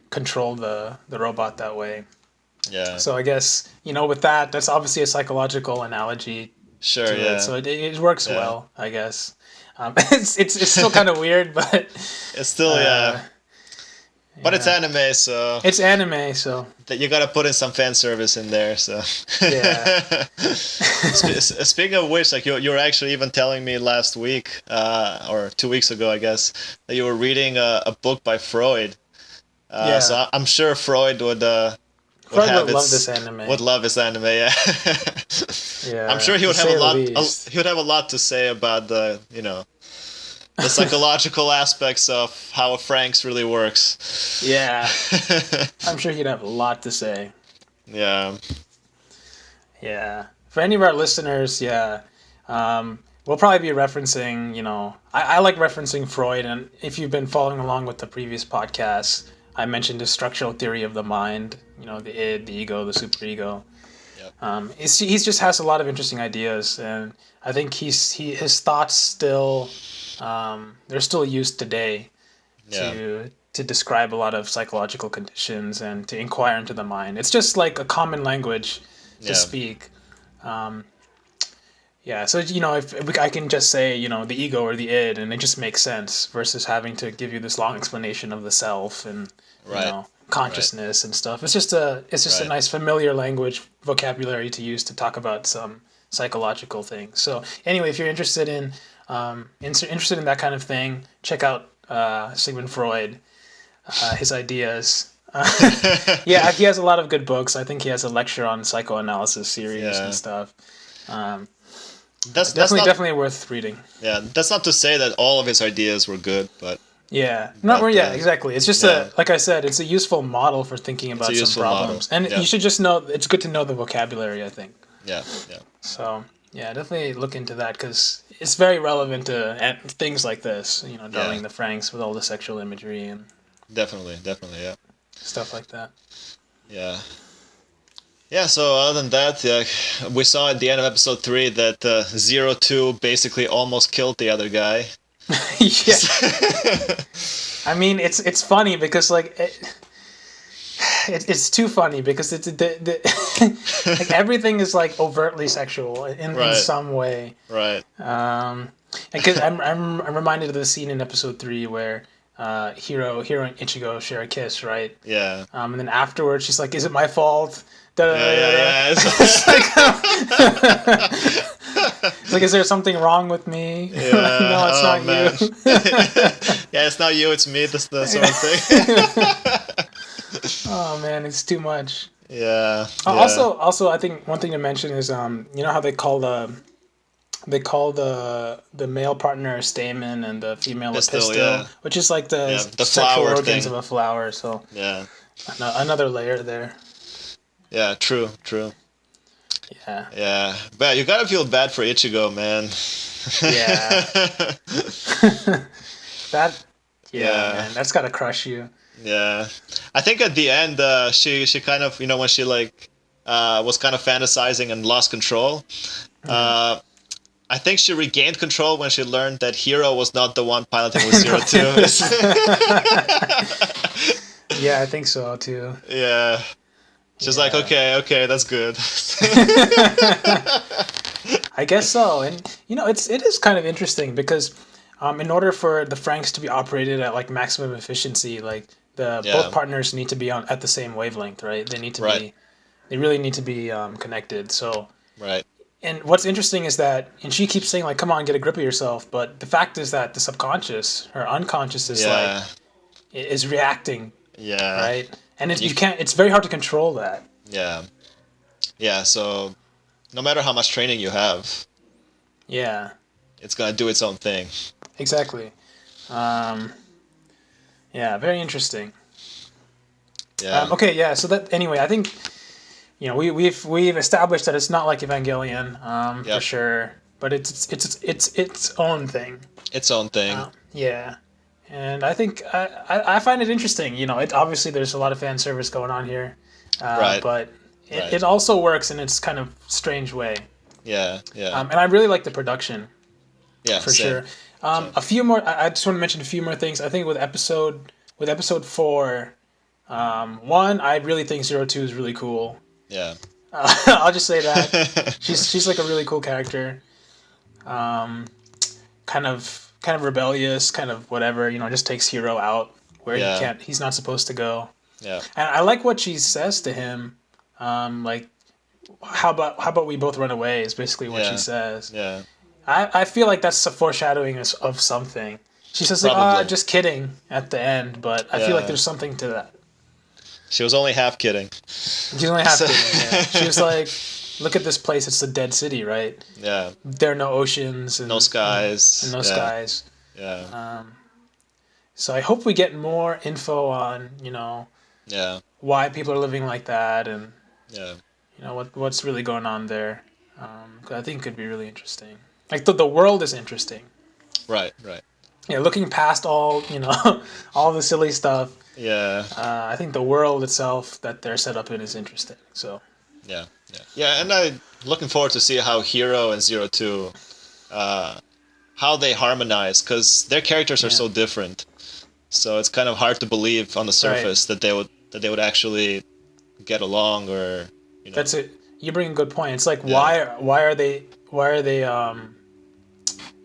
control the robot that way. yeah. So I guess with that's obviously a psychological analogy Sure, to yeah. it, so it works Yeah. well, I guess. It's still kind of weird, but It's still, yeah. But it's yeah. anime, so It's anime, so that you gotta put in some fan service in there, so. yeah. Speaking of which, like you were actually even telling me last week, or 2 weeks ago, I guess, that you were reading a book by Freud. Yeah. So I'm sure Freud would Freud have would love this anime. Would love his anime, yeah. Yeah, I'm sure he would to have say a the lot. least. He would have a lot to say about the psychological aspects of how a Franxx really works. Yeah, I'm sure he'd have a lot to say. Yeah. Yeah, for any of our listeners, yeah, we'll probably be referencing, I like referencing Freud, and if you've been following along with the previous podcasts, I mentioned the structural theory of the mind, the id, the ego, the superego. Yep. He's just has a lot of interesting ideas, and I think his thoughts still, they're still used today Yeah. to describe a lot of psychological conditions and to inquire into the mind. It's just like a common language to Yeah. speak. Um, yeah, so if I can just say the ego or the id, and it just makes sense versus having to give you this long explanation of the self and Right. Right. consciousness and stuff. It's just a Right. nice familiar language vocabulary to use to talk about some psychological things. So anyway, if you're interested interested in that kind of thing, check out Sigmund Freud, his ideas. Yeah, he has a lot of good books. I think he has a lecture on psychoanalysis series and Yeah. stuff. Um, That's not. definitely worth reading. Yeah. That's not to say that all of his ideas were good, but Yeah, not but where. Yeah, exactly. It's just yeah, like I said, it's a useful model for thinking it's a about some useful model. problems, and Yeah. you should just know. It's good to know the vocabulary, I think. Yeah. Yeah. So yeah, definitely look into that because it's very relevant to things like this. Yeah. Darling the Franxx with all the sexual imagery and Definitely. Definitely. Yeah. stuff like that. Yeah. Yeah, so other than that, we saw at the end of episode 3 that 02 basically almost killed the other guy. Yeah, I mean it's funny because like it's too funny because it's like everything is like overtly sexual in Right. some way. Right. Because I'm reminded of the scene in episode 3 where Hiro and Ichigo share a kiss, right? Yeah. And then afterwards she's like, "Is it my fault?" Da, da, Yeah, da, da, da. yeah, yeah. It's like, is there something wrong with me? Yeah. Like, no, it's Oh, not man. you. Yeah, it's not you, it's me, this the sort of thing. Oh man, it's too much. Yeah. Yeah. Also, I think one thing to mention is how they call the male partner a stamen and the female a Pistil, pistil, yeah. which is like the Yeah, the sexual flower organs thing. of a flower. So Yeah. another layer there. Yeah, true, true. Yeah. Yeah. But you gotta feel bad for Ichigo, man. Yeah. That. Yeah, Yeah. man, that's gotta crush you. Yeah. I think at the end, she kind of, when she like was kind of fantasizing and lost control. I think she regained control when she learned that Hiro was not the one piloting with 02. Yeah, I think so too. Yeah. She's like, Yeah. okay, that's good. I guess so, and it is kind of interesting because, in order for the Franxx to be operated at like maximum efficiency, like the Yeah. both partners need to be on at the same wavelength, right? They need to Right. be, they really need to be connected. So, Right. and what's interesting is that, and she keeps saying like, "Come on, get a grip of yourself," but the fact is that the subconscious, her unconscious, is Yeah. is reacting, Yeah. right? And you can't. It's very hard to control that. Yeah. Yeah, so no matter how much training you have, Yeah. it's gonna do its own thing. Exactly. Yeah, very interesting. Yeah. Okay, yeah. So that anyway, I think we've established that it's not like Evangelion, for Yep. sure, but it's own thing. Its own thing. Yeah, and I think I find it interesting. It obviously there's a lot of fan service going on here, Right. but Right. it also works in its kind of strange way. Yeah. Yeah. And I really like the production. Yeah. For Same. sure. A few more. I just want to mention a few more things. I think with episode 4, one, I really think 02 is really cool. Yeah. I'll just say that she's like a really cool character. Kind of rebellious, kind of whatever. Just takes Hiro out where Yeah. he's not supposed to go. Yeah. And I like what she says to him. Like, how about we both run away? Is basically what Yeah. she says. Yeah. I feel like that's a foreshadowing of something. She says like, Probably. just kidding at the end, but I feel like there's something to that. She was only half kidding. She's only half kidding. Yeah. She was like, look at this place, it's a dead city, right? Yeah. There are no oceans and No skies. and no Yeah. skies. Yeah. So I hope we get more info on, Yeah. why people are living like that and Yeah. what's really going on there. 'Cause I think it could be really interesting. Like the world is interesting. Right, right. Yeah, looking past all all the silly stuff. Yeah, I think the world itself that they're set up in is interesting. So yeah, yeah, yeah. And I looking forward to see how Hero and Zero Two, how they harmonize, because their characters are yeah, so different. So it's kind of hard to believe on the right. surface that they would actually get along, or you know, That's it. You bring a good point. It's like yeah, why are they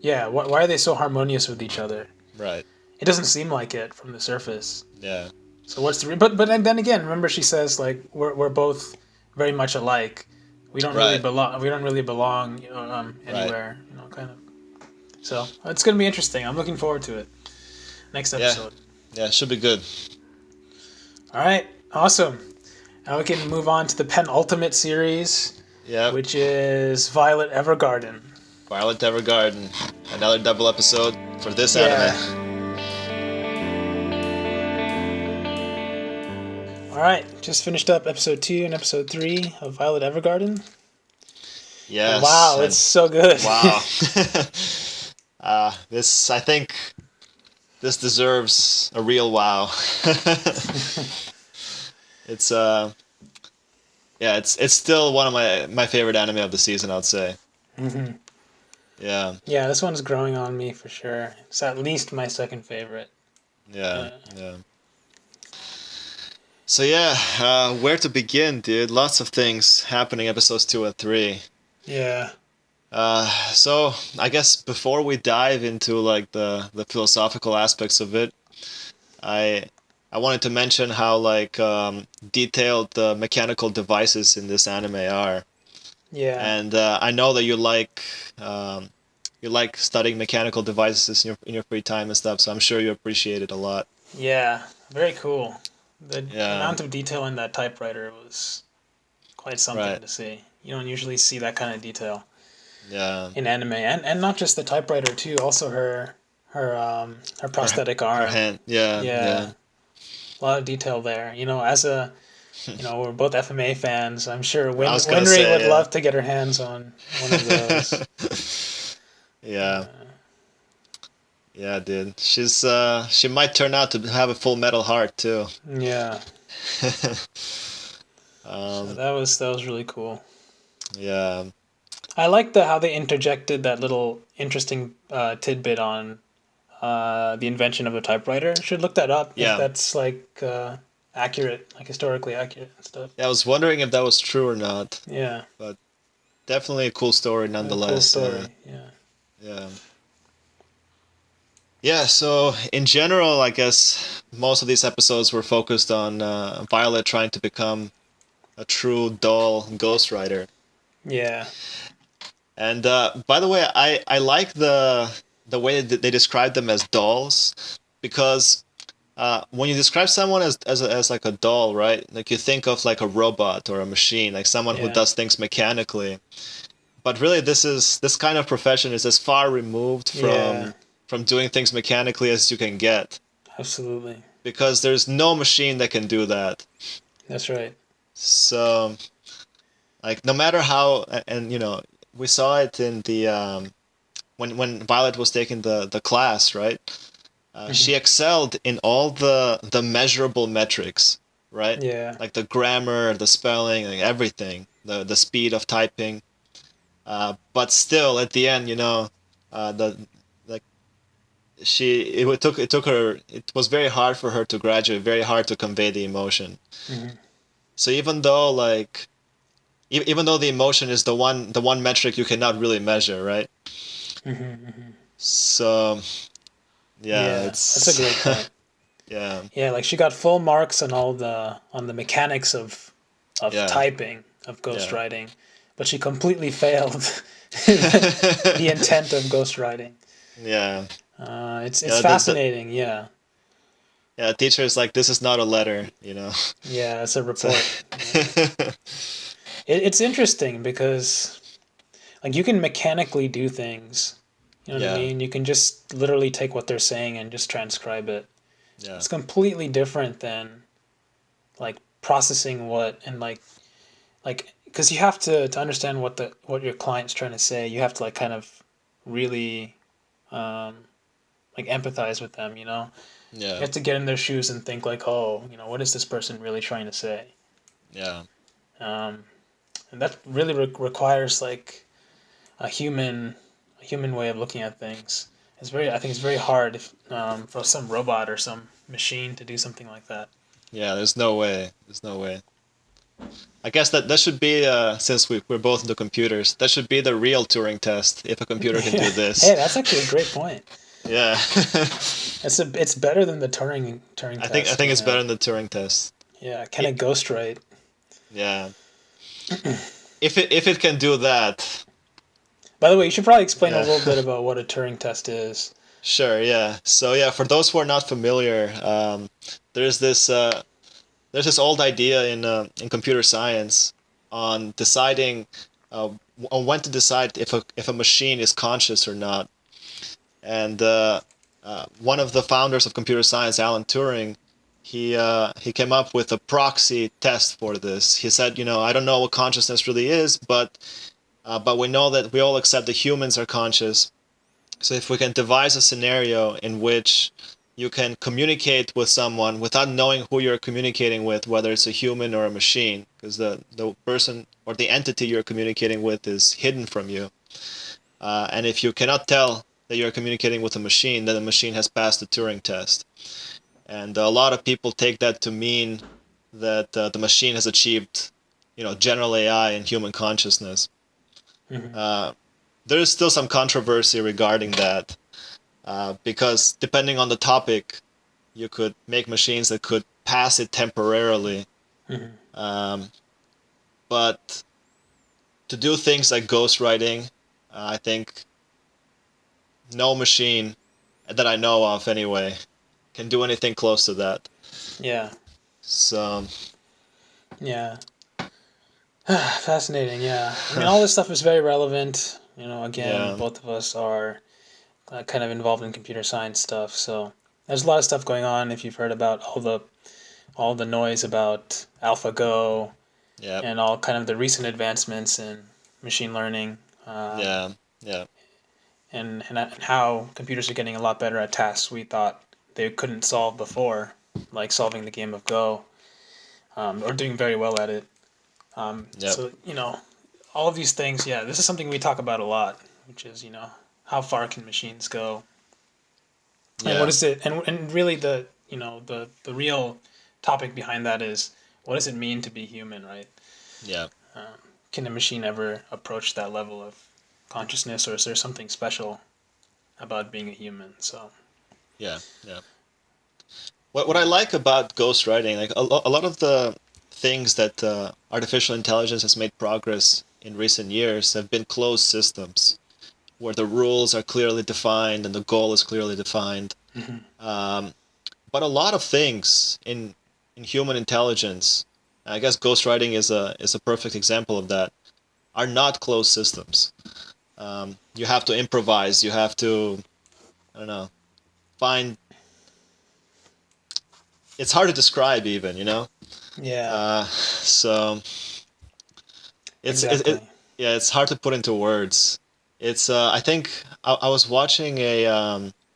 yeah why are they so harmonious with each other? right, It doesn't seem like it from the surface. yeah, So what's the but then again, remember she says like we're both very much alike. We don't really right, belong. We don't really belong right, anywhere. Kind of. So it's gonna be interesting. I'm looking forward to it. Next yeah, episode. yeah. It should be good. All right, awesome. Now we can move on to the penultimate series, Yeah, which is Violet Evergarden. Violet Evergarden, another double episode for this Yeah. anime. All right, just finished up episode 2 and episode 3 of Violet Evergarden. And Yes, wow, it's and so good. wow. This I think this deserves a real wow. It's yeah, it's still one of my favorite anime of the season, I'd say. hmm Yeah, Yeah, this one's growing on me for sure. It's at least my second favorite. yeah, Uh, yeah. So yeah, where to begin, dude? Lots of things happening episodes 2 and 3. yeah, So I guess before we dive into like the philosophical aspects of it, I I wanted to mention how like detailed the mechanical devices in this anime are, yeah, and I know that you like studying mechanical devices in your free time and stuff. So I'm sure you appreciate it a lot. yeah. Very cool. The Yeah, amount of detail in that typewriter was quite something right. to see. You don't usually see that kind of detail Yeah, in anime, and not just the typewriter too. Also her prosthetic her arm. hand. Yeah, Yeah, yeah. a lot of detail there. As a we're both FMA fans. I'm sure I was gonna Winry would say love to get her hands on one of those. yeah. Yeah. Yeah, dude. She might turn out to have a full metal heart too. Yeah. So um, that was really cool. yeah. I like how they interjected that little interesting tidbit on the invention of a typewriter. Should look that up if Yeah. that's like accurate, like historically accurate and stuff. Yeah, I was wondering if that was true or not, Yeah, but definitely a cool story a cool nonetheless. Yeah. story. Yeah, Yeah. Yeah, so in general, I guess most of these episodes were focused on Violet trying to become a true doll ghostwriter. yeah, And by the way, I like the way that they describe them as dolls, because when you describe someone as like a doll, right? Like you think of like a robot or a machine, like someone who yeah, does things mechanically. But really, this kind of profession is as far removed yeah. from doing things mechanically as you can get, Absolutely, because there's no machine that can do that. that's right. So like no matter how, and you know, we saw it in the when Violet was taking the class, right? hmm She excelled in all the measurable metrics, right? Yeah, Like the grammar, the spelling, like everything, the speed of typing. But still, at the end, you know, the like it took her. It was very hard for her to graduate. Very hard to convey the emotion. hmm So even though like even though the emotion is the one metric you cannot really measure, right? hmm So yeah, yeah. That's a it's great point. yeah, Yeah, like she got full marks on all the mechanics of yeah, typing of yeah. ghostwriting, but she completely failed the intent of ghostwriting. Yeah. It's Yeah, fascinating. Yeah, yeah, the teacher is like, this is not a letter, you know. yeah, it's a So, report. Yeah, it's interesting because like you can mechanically do things. You know what I yeah, mean? You can just literally take what they're saying and just transcribe it. yeah, It's completely different than like processing what and like because you have to understand what your client's trying to say. You have to like kind of really um, like empathize with them. You Yeah. have to get in their shoes and think like, oh, what is this person really trying to say? Yeah. Um, and that really requires like a human a human way of looking at things. I think it's very hard for some robot or some machine to do something like that. Yeah. There's no way. There's no way. I guess that should be since we're both into computers, that should be the real Turing test if a computer can do Hey, this. that's actually a great point. Yeah. It's better than the Turing I test. think it's better than the Turing test. Yeah, can It, it ghostwrite? yeah. If it can do that, By the way, you should probably explain a yeah. little bit about what a Turing test is. Sure, yeah. So yeah, for those who are not familiar, there's this there's this old idea in computer science on deciding on when to decide if a machine is conscious or not. And one of the founders of computer science, Alan Turing, he came up with a proxy test for this. He said, I don't know what consciousness really is, but we know that we all accept that humans are conscious. So if we can devise a scenario in which you can communicate with someone without knowing who you're communicating with, whether it's a human or a machine, because the person or the entity you're communicating with is hidden from you. And if you cannot tell that you're communicating with a machine, then the machine has passed the Turing test. And a lot of people take that to mean that the machine has achieved, general AI and human consciousness. Mm-hmm. Uh, there is still some controversy regarding that, because depending on the topic, you could make machines that could pass it temporarily. Mm-hmm. Um, but to do things like ghostwriting, I think no machine that I know of anyway can do anything close to that. Yeah, So yeah. Fascinating. Yeah, I mean, all this stuff is very relevant. Again, yeah, both of us are kind of involved in computer science stuff, so there's a lot of stuff going on. If you've heard about all the noise about AlphaGo yeah, and all kind of the recent advancements in machine learning, yeah, yeah, and how computers are getting a lot better at tasks we thought they couldn't solve before, like solving the game of Go, or doing very well at it. yeah, So all of these things, yeah, this is something we talk about a lot, which is how far can machines go, and what yeah, is it, and really the real topic behind that is what does it mean to be human, right? yeah, Can a machine ever approach that level of consciousness, or is there something special about being a human? So yeah, yeah. What I like about ghostwriting, like a lot of the things that artificial intelligence has made progress in recent years have been closed systems where the rules are clearly defined and the goal is clearly defined. mm-hmm. Um, but a lot of things in human intelligence, I guess ghostwriting is a perfect example of that, are not closed systems. You have to improvise. You have to, I don't know, find. It's hard to describe even, Yeah, So it exactly. yeah, it's hard to put into words. It's I think I was watching a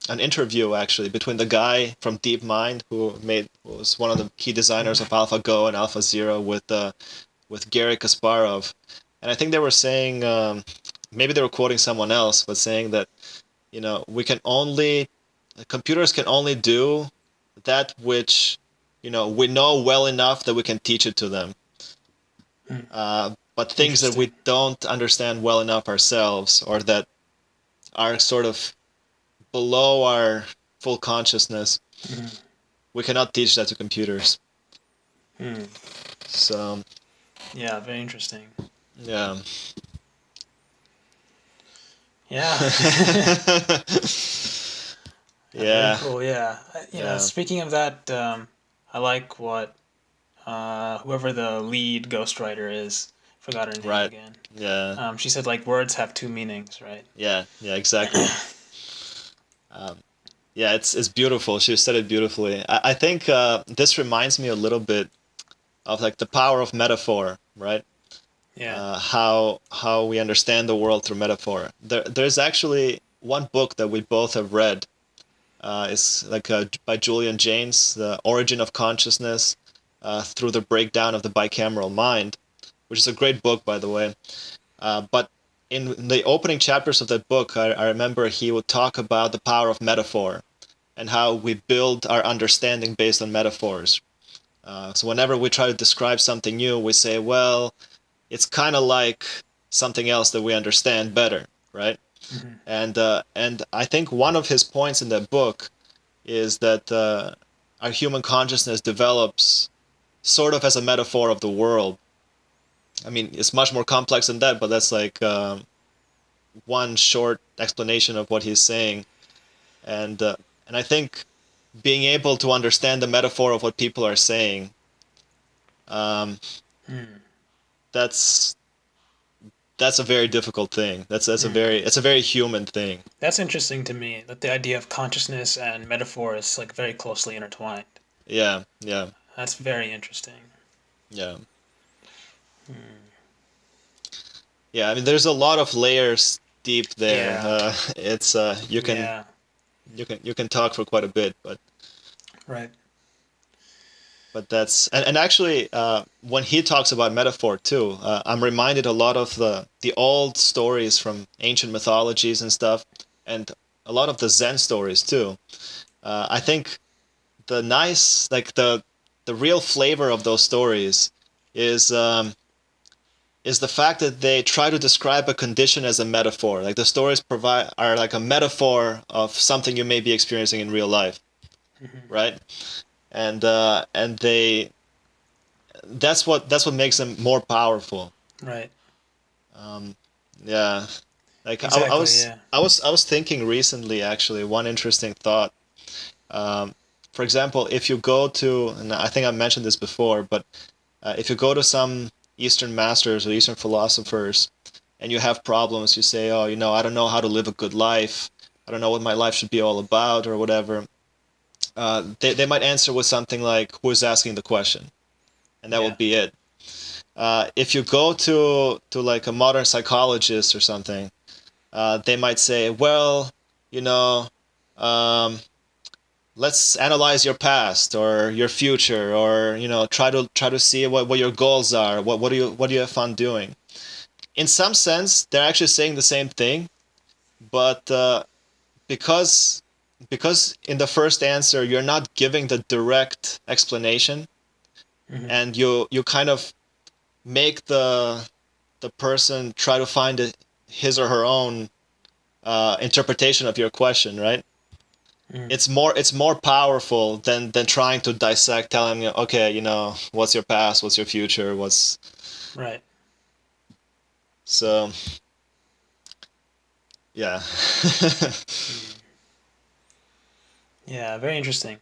an interview actually between the guy from DeepMind who was one of the key designers of AlphaGo and AlphaZero with Garry Kasparov, and I think they were saying maybe they were quoting someone else, but saying that we can only computers can only do that which we know well enough that we can teach it to them. Mm. But things that Interesting. we don't understand well enough ourselves, or that are sort of below our full consciousness, Mm-hmm. we cannot teach that to computers. Mm. So Yeah, very interesting. yeah. Yeah. Yeah, very Yeah, cool. Yeah, yeah, speaking of that, I like what whoever the lead ghostwriter is. Forgot her name right. again. Yeah, She said like words have two meanings, right? yeah, yeah, exactly. Um, yeah, it's beautiful. She said it beautifully. I think this reminds me a little bit of like the power of metaphor, right? Yeah. how we understand the world through metaphor. There's actually one book that we both have read. It's like by Julian Jaynes, The Origin of Consciousness through the Breakdown of the Bicameral Mind, which is a great book, by the way. But in the opening chapters of that book, I remember he would talk about the power of metaphor and how we build our understanding based on metaphors. So whenever we try to describe something new, we say, well, it's kind of like something else that we understand better, right? Hmm. And I think one of his points in that book is that our human consciousness develops sort of as a metaphor of the world. I mean, it's much more complex than that, but that's like one short explanation of what he's saying. And I think being able to understand the metaphor of what people are saying, um, Mm. that's that's a very difficult thing. That's a Mm. very it's a very human thing. That's interesting to me that the idea of consciousness and metaphor is like very closely intertwined. Yeah, yeah, That's very interesting. yeah, Mm. yeah. I mean, there's a lot of layers deep there. Yeah. It's Yeah. you can talk for quite a bit, Right. but that's and actually when he talks about metaphor too, I'm reminded a lot of the old stories from ancient mythologies and stuff, and a lot of the Zen stories too. I think the nice like the real flavor of those stories is is the fact that they try to describe a condition as a metaphor. Like the stories provide are like a metaphor of something you may be experiencing in real life, Hmm. right? And they that's what makes them more powerful. Right. Um, yeah, like Exactly. Yeah. I was thinking recently actually one interesting thought. Um, for example, if you go to, and I think I mentioned this before, but if you go to some Eastern masters or Eastern philosophers and you have problems, you say, oh, you know, I don't know how to live a good life. I don't know what my life should be all about or whatever. They might answer with something like, who is asking the question? And that will Yeah. be it. If you go to like a modern psychologist or something, they might say, well, you know, um, let's analyze your past or your future, or you know, try to see what your goals are. What do you have fun doing? In some sense, they're actually saying the same thing, but because because in the first answer you're not giving the direct explanation, Hmm. and you kind of make the person try to find his or her own interpretation of your question, right? Mm. It's more powerful than trying to dissect, telling you, okay, you know, what's your past, what's your future, what's Right. so yeah. Mm. Yeah. Very interesting.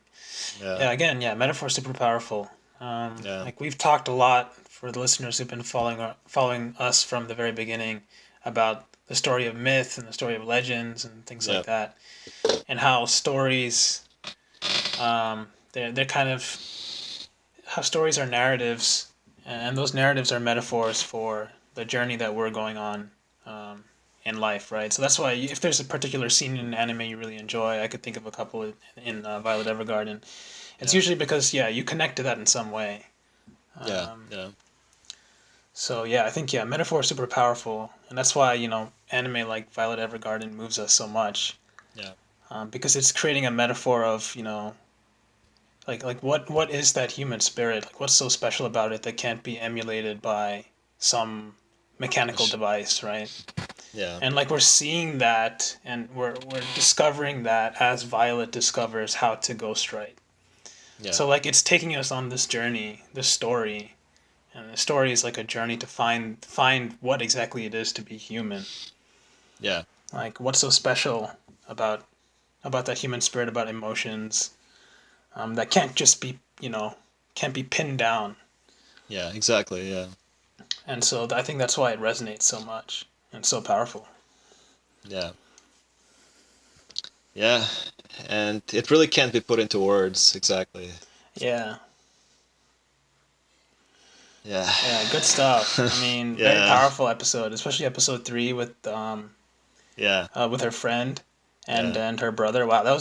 Yeah, Yeah. Again, yeah. Metaphor is super powerful. yeah, Like we've talked a lot for the listeners who've been following us from the very beginning about the story of myth and the story of legends and things yeah, like that, and how stories, they're kind of how stories are narratives, and those narratives are metaphors for the journey that we're going on, in life, right? So that's why if there's a particular scene in an anime you really enjoy, I could think of a couple in Violet Evergarden. It's yeah, usually because yeah, you connect to that in some way. yeah, Um, yeah, so yeah, I think yeah, metaphor is super powerful, and that's why anime like Violet Evergarden moves us so much, yeah, because it's creating a metaphor of like what is that human spirit? Like what's so special about it that can't be emulated by some mechanical device, right? yeah, And like we're seeing that and we're discovering that as Violet discovers how to ghostwrite. yeah, So like it's taking us on this journey, this story, and the story is like a journey to find what exactly it is to be human. yeah, Like what's so special about that human spirit, about emotions, that can't just be can't be pinned down. yeah, exactly, yeah, And so I think that's why it resonates so much and so powerful. yeah, yeah, and it really can't be put into words exactly. Yeah. Yeah. Yeah, good stuff. I mean, very Yeah. powerful episode, especially episode 3 Yeah. with her friend Yeah. and her brother. Wow, that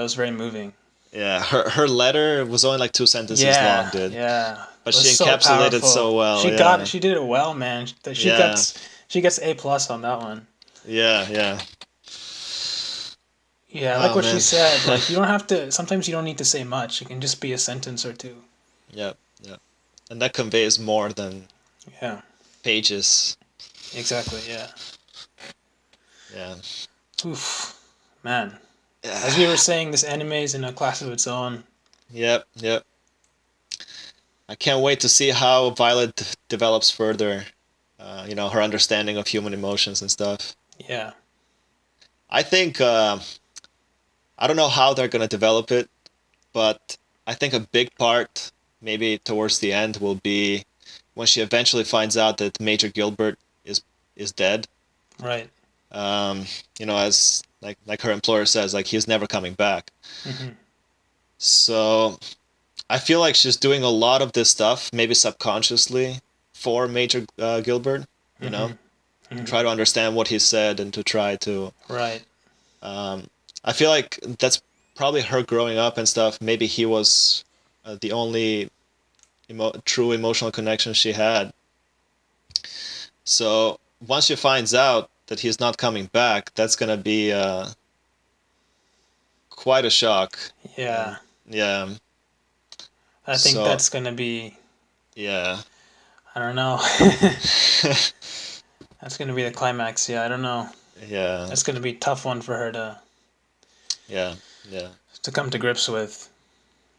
was very moving. Yeah. Her letter was only like 2 sentences long, Yeah, dude. yeah, But it was she so encapsulated powerful. so well. Yeah. She did it well, man. Yeah. She gets A+ on that one. Yeah. Yeah. Yeah, like Oh what she man. said. Like you don't have to. Sometimes you don't need to say much. It can just be a sentence or two. Yep. Yep. And that conveys more than Yeah, pages. exactly. Yeah. Yeah. Oof, man. As we Yeah. were saying, this anime is in a class of its own. Yep. Yep. I can't wait to see how Violet develops further. Her understanding of human emotions and stuff. Yeah. I think I don't know how they're gonna develop it, but I think a big part, maybe towards the end, will be when she eventually finds out that Major Gilbert is dead. Right. Um, as like her employer says, like he's never coming back. Hmm. So I feel like she's doing a lot of this stuff, maybe subconsciously, for Major Gilbert. Hmm. To Hmm. try to understand what he said and to try to. Right. Um, I feel like that's probably her growing up and stuff. Maybe he was the only true emotional connection she had. So once she finds out that he's not coming back, that's gonna be quite a shock. Yeah. And yeah, I think so that's gonna be. yeah, I don't know. That's gonna be the climax. Yeah, I don't know. yeah, That's gonna be a tough one for her yeah, yeah, to come to grips with.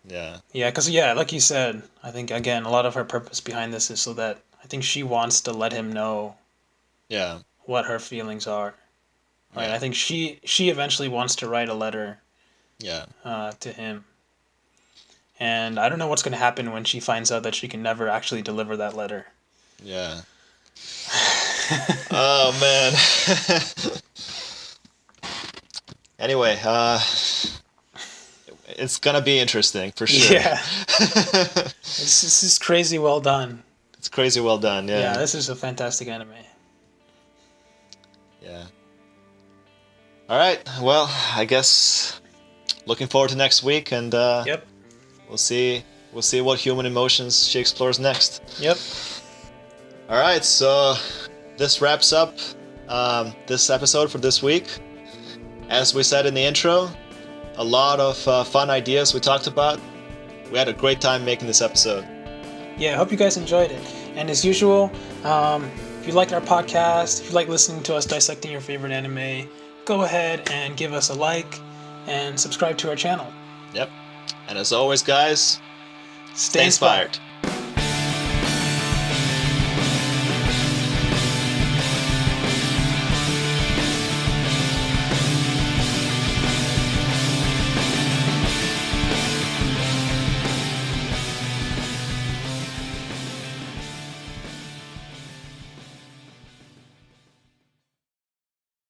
yeah, Yeah, because yeah, like you said, I think again a lot of her purpose behind this is so that I think she wants to let him know yeah, what her feelings are. Right. yeah, I think she eventually wants to write a letter yeah, to him, and I don't know what's going to happen when she finds out that she can never actually deliver that letter. yeah. Oh man. Anyway, it's gonna be interesting for sure. Yeah, this is crazy well done. It's crazy well done. Yeah, Yeah, this is a fantastic anime. yeah. All right. Well, I guess looking forward to next week, and Yep. we'll see. We'll see what human emotions she explores next. Yep. All right. So this wraps up this episode for this week. As we said in the intro, a lot of fun ideas we talked about. We had a great time making this episode. Yeah, I hope you guys enjoyed it. And as usual, if you liked our podcast, if you like listening to us dissecting your favorite anime, go ahead and give us a like and subscribe to our channel. Yep. And as always, guys, Stay inspired.